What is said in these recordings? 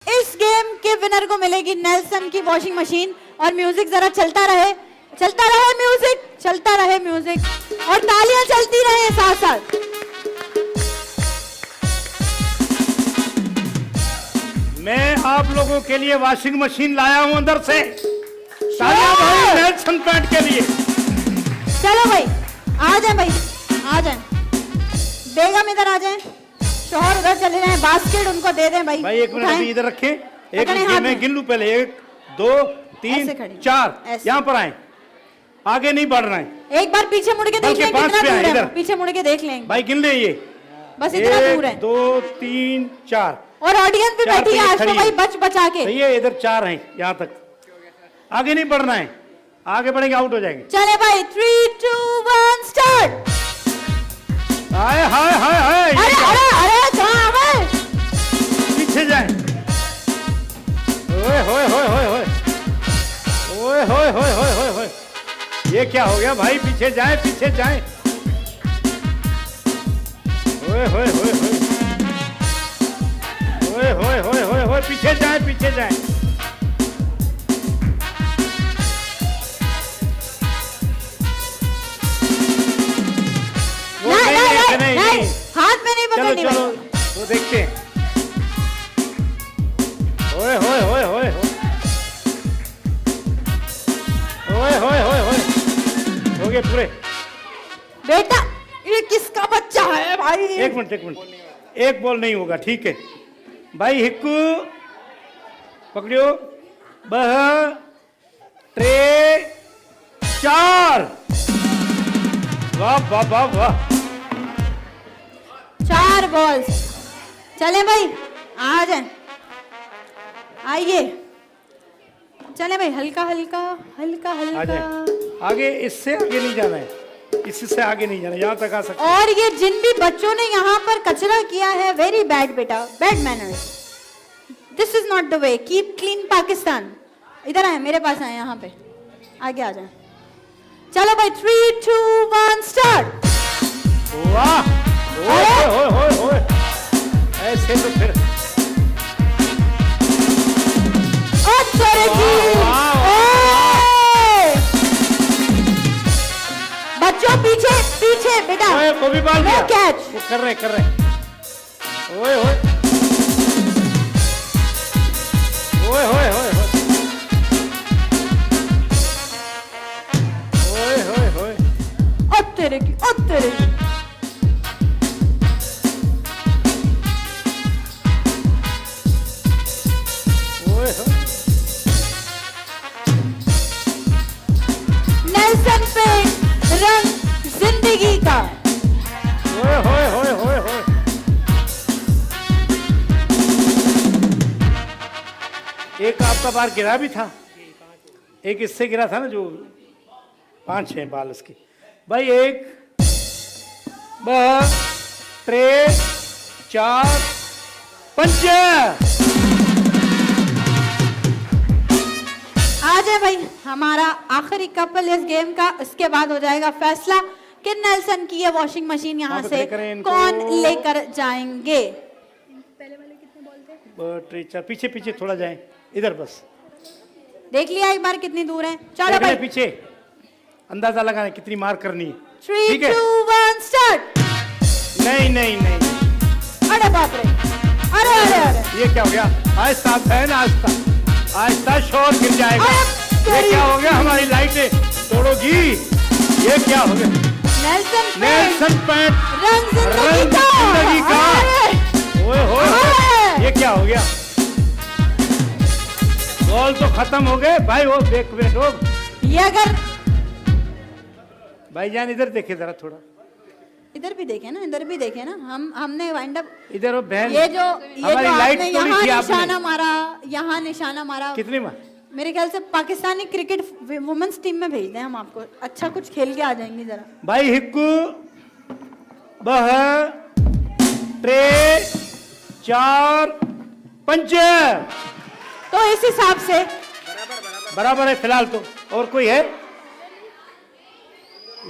इस गेम के विनर को मिलेगी नेल्सन की वॉशिंग मशीन। और म्यूजिक जरा चलता रहे म्यूजिक, चलता रहे म्यूजिक, और तालियां चलती रहे साथ साथ। मैं आप लोगों के लिए वॉशिंग मशीन लाया हूं अंदर से। तालियां भाई नेल्सन पैंट के लिए। चलो भाई आ जाए, भाई आ जाए, बेगम इधर आ जाए, शोहर उधर चले जाएं, बास्केट उनको दे दें भाई। भाई एक मिनट अभी इधर रखें, एक मिनट मैं गिन लूं पहले। 1 2 3 4 यहाँ पर आए, आगे नहीं बढ़ रहा है। एक बार पीछे मुड़ के देख लें कितना दूर है, पीछे मुड़ के देख लें भाई, गिन ले ये बस इतना दूर है। 1 2 3 4 और ऑडियंस भी बैठी है आज तो भाई बच बचा के। सही है, इधर 4 हैं यहाँ तक, आगे नहीं बढ़ना है, आगे बढ़ेंगे आउट हो जाएंगे। चले भाई 3 2 1 स्टार्ट। हाय हाय हाय हाय, अरे अरे अरे कहाँ गए? पीछे जाए। ओए होए होए होए होए ओए होए होए होए होए होए, ये क्या हो गया भाई? पीछे जाए पीछे जाए। ओए होए होए होए ओए होए होए होए होए, पीछे जाए पीछे जाए। नहीं, हाथ में नहीं पकड़नी। चलो वो देखते हैं। ओए होए होए होए ओए होए होए होए, हो गए पूरे। बेटा ये किसका बच्चा है भाई? एक मिनट, एक बॉल नहीं होगा, ठीक है भाई। हिक्कू पकड़ियो, 2 3 4। वाह वाह वाह वाह, 4 बॉल्स। चले भाई आ जाए, आइए चले भाई, हल्का हल्का हल्का आ हल्का जाए। आगे, इससे आगे नहीं जाना है, इससे आगे नहीं जाना, यहाँ तक आ सकते। और ये जिन भी बच्चों ने यहाँ पर कचरा किया है, वेरी बैड बेटा, bad manners, this is not the way. Keep clean Pakistan. इधर आए, मेरे पास आए, यहाँ पे आगे आ जाए। चलो भाई 3 2 1 स्टार्ट। वाह, ओए ओए ओए ओए, ऐसे तो फिर बच्चों पीछे पीछे बेटा, वो भी बाल दिया, कैच वो कर रहे ओए ओए ओए ओए ओए ओए ओए ओए, ओ तेरे की, ओ तेरे की। नेल्सन पेंट, रंग जिंदगी का। ओए होए होए होए होए, एक आपका बार गिरा भी था, एक इससे गिरा था ना, जो 5-6 बाल उसकी। भाई 1 2 3 4 5। आ जाए भाई, हमारा आखिरी कपल इस गेम का, इसके बाद हो जाएगा फैसला कि नेल्सन की ये वॉशिंग मशीन यहाँ से कौन लेकर जाएंगे। पहले वाले कितने बॉल थे? 3 4, पीछे पीछे थोड़ा जाए, इधर बस देख लिया एक बार कितनी दूर है। चलो भाई पीछे, अंदाजा लगाना कितनी मार करनी है। 3 2 1 स्टार्ट। नहीं नहीं नहीं, अरे बाप रे, अरे अरे अरे, ये क्या हो गया? आहिस्ता है ना, आहिस्ता आहिस्ता, शोर गिर जाएगा। ये क्या हो गया? हमारी लाइटें तोड़ोगी, ये क्या हो गया? नेल्सन पैंट, रंग जिंदगी का। ओए होए, ये क्या हो गया? बॉल तो खत्म हो गए भाई। वो देख बैठो, ये अगर भाईजान इधर देखे जरा थोड़ा, इधर भी देखे ना, इधर भी देखे ना, हमने वाइंड अप इधर वो बहन, ये जो लाइट आपने यहाँ निशाना मारा, यहाँ निशाना मारा, कितनी मार? मेरे ख्याल से पाकिस्तानी क्रिकेट वुमेन्स टीम में भेज दें हम आपको, अच्छा कुछ खेल के आ जाएंगे जरा। भाई हिक्कू 2 3 4 5। तो इस हिसाब से बराबर है फिलहाल तो। और कोई है?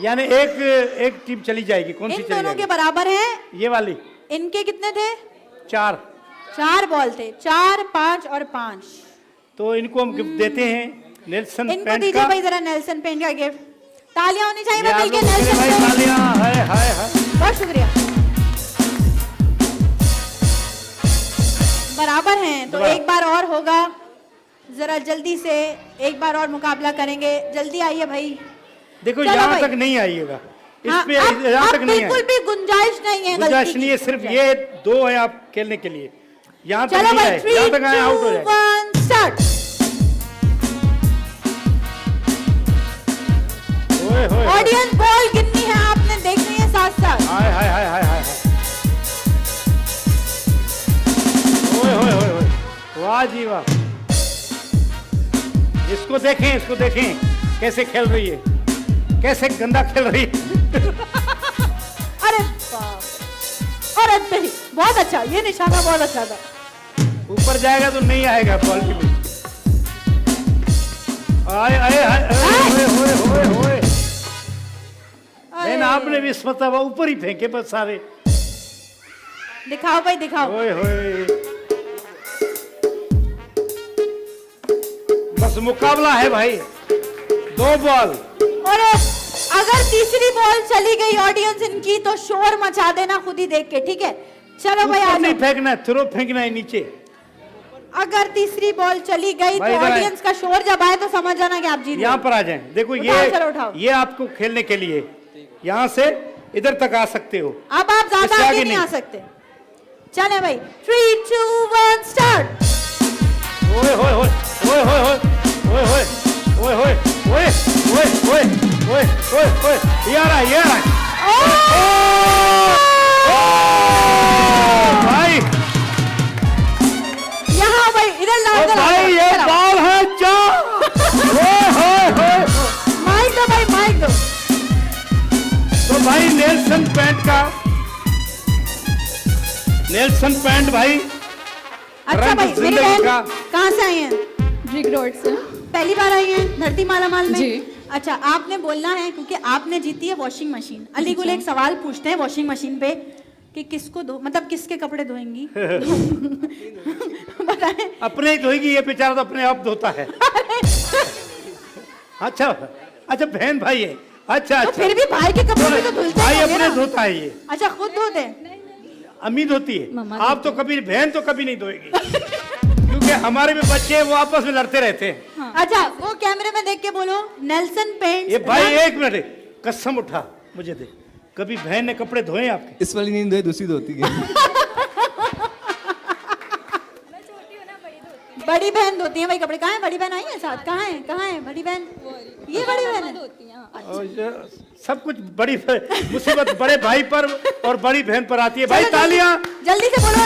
यानी एक टीम चली जाएगी। कौन सी इन चली दोनों जाएगी? के बराबर है, ये वाली। इनके कितने थे? 4। 4 बॉल थे, 4, 5 और 5। तो इनको हम गिफ्ट देते हैं नेल्सन इनको पेंट दीजिए का। भाई जरा नेल्सन पेंट का गिफ्ट। तालियां होनी चाहिए ये आप मिलके लोगों के लिए नेल्सन भाई पेंट। तालियां, हाय हाय हाय। बहुत शुक्रिया। बराबर हैं तो दोबारा। एक बार और होगा, जरा जल्दी से एक बार और मुकाबला करेंगे। जल्दी आइए भाई। देखो चलो यहाँ भाई। तक नहीं आइएगा, इस हाँ, पे अब यहाँ तक नहीं बिल्कुल है, भी गुंजाइश नहीं है गुंजाइश गलती नहीं है, की। सिर्फ ये 2 है आप खेलने के लिए। यहाँ तक चलो नहीं भाई आए, 3, यहाँ तक आए आउट हो 2, जाए। 1 स्टार्ट। ओए होए होए। ऑडियंस बॉल कितनी है आपने देखनी है साथ साथ। हाय हाय हाय हाय हाय। ओए होए होए होए। वाह जी वाह। इसको देखें, इसको देखें कैसे खेल रही है, कैसे गंदा खेल रही है। अरे बाप, और नहीं, बहुत अच्छा, ये निशाना बहुत अच्छा था। ऊपर जाएगा तो नहीं आएगा बॉल की भी। आए आए आए होए होए होए होए। लेकिन आपने भी इस मतलब ऊपर ही फेंके बस सारे। दिखाओ भाई दिखाओ। ओए होए। बस मुकाबला है भाई, 2 बॉल। और अगर तीसरी बॉल चली गई ऑडियंस इनकी तो शोर मचा देना खुद ही देख के, ठीक है? चलो भाई ऊपर आ नहीं जाओ। फेंकना है, थ्रो फेंकना है नीचे। अगर तीसरी बॉल चली गई भाई तो इधर आए। ऑडियंस का शोर जब आए तो समझ जाना कि आप जीत यहाँ गए। पर आ जाएं। देखो उठाओ, चलो उठाओ। ये आपको खेलने के लिए, यहाँ से इधर तक आ सकते हो। अब आप ज्यादा इससे आगे आगे नहीं आ नहीं। सकते। चले भाई 3, 2, 1 स्टार्ट। ओए होए होए ओए होए होए ओए होए ओए होए ओए ओए ओए ओए ओए ओए। ये आ रहा है, ये आ रहा है। भाई यहाँ भाई इधर लाओ, ओ इधर लाओ, भाई ये इधर लाओ। बॉल है क्या? ओए होए होए। माइक दो भाई, माइक दो। तो भाई नेल्सन पेंट का, नेल्सन पेंट भाई अच्छा रंग भाई मेरी जिंदगी बहन का। कहाँ से आई हैं? रिग रोड से। पहली बार आई हैं धरती माला माल में? जी। अच्छा, आपने बोलना है क्योंकि आपने जीती है वॉशिंग मशीन। अली गुल एक सवाल पूछते हैं वॉशिंग मशीन पे कि किसको धो, मतलब किसके कपड़े धोएंगी? बताएं। अपने ही धोएगी, ये बेचारा तो अपने आप धोता है। अच्छा अच्छा बहन भाई है। अच्छा तो अच्छा, फिर भी भाई के कपड़े भी तो धुलते भाई होंगे अपने ना? धोता है ये। अच्छा, खुद धोते हैं? अम्मी धोती है, मम्मा आप तो कभी, बहन तो कभी नहीं धोएगी। क्योंकि हमारे भी बच्चे हैं, वो आपस में लड़ते रहते हैं। अच्छा, वो कैमरे में देख के बोलो नेल्सन पेंट। ये भाई एक मिनट, कसम उठा मुझे दे, कभी बहन ने कपड़े धोए आपके? इस वाली नहीं धोए, दूसरी धोती है। बड़ी बहन धोती है भाई कपड़े। कहाँ है बड़ी बहन? आई है साथ? कहाँ है, कहाँ है बड़ी बहन? ये बड़ी बहन है। और ये सब कुछ बड़ी मुसीबत बड़े भाई पर और बड़ी बहन पर आती है। भाई चलो, तालियां। जल्दी से बोलो।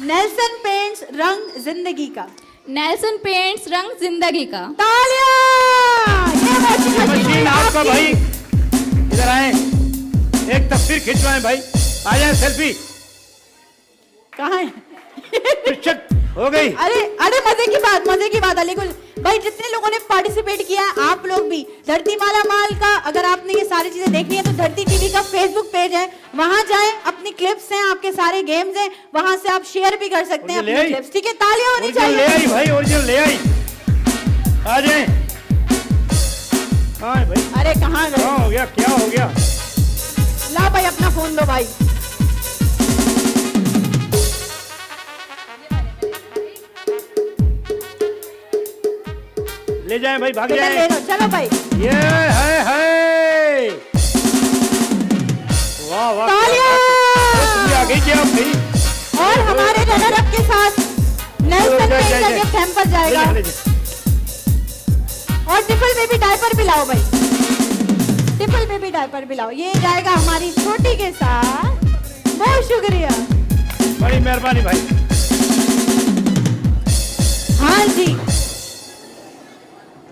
नेल्सन पेंट्स रंग जिंदगी का। नेल्सन पेंट्स रंग जिंदगी का। तालियां। ये वॉशिंग मशीन आपका आपकी। भाई, इधर आए, एक तस्वीर खिंचवाएं भाई, आ जाए सेल्फी। कहाँ है? शिक्षक हो गई। अरे अरे मजे की बात अलीगुल भाई, जितने लोगों ने पार्टिसिपेट किया है आप लोग भी, धरती माला माल का अगर आपने ये सारी चीजें देखनी है तो धरती टीवी का फेसबुक पेज है, वहां जाएं, अपनी क्लिप्स हैं, आपके सारे गेम्स हैं, वहां से आप शेयर भी कर सकते हैं ओरिजिनल अपनी ले आई? क्लिप्स। ठीक है, तालियां होनी ओरिजिनल ले चाहिए। आई भाई, ओरिजिनल ले आई। आ जाए। हाँ भाई, अरे कहाँ क्या गए? हो गया, क्या हो गया? ला भाई अपना फोन दो भाई। ले जाए भाई, भाग इधर ले जाए। लो, चलो भाई। ये है। वाह वाह, तालियां। तुम आ गई क्या भाई? और हमारे रनर अप के साथ नेल्सन पेंट का गिफ्ट हैम्पर जाएगा। ले जा। और टिफल बेबी डायपर भी लाओ भाई, टिफल बेबी डायपर भी लाओ। ये जाएगा हमारी छोटी के साथ। बहुत शुक्रिया। बड़ी मेहरबानी भाई। हाँ जी,